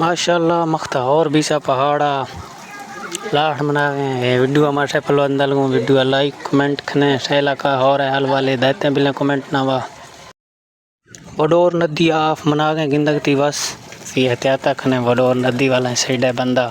माशाल्लाह मख्ता और भी सा पहाड़ा लाठ मना गए वीडियो हमारे पलो अंदर वीडियो लाइक कमेंट खने शैला का और हाल वाले देते बिना कमेंट ना वा वडोर नदी आफ मना गए गिंदगती बस फी हत्याता खने वडोर नदी वाला साइड है बंदा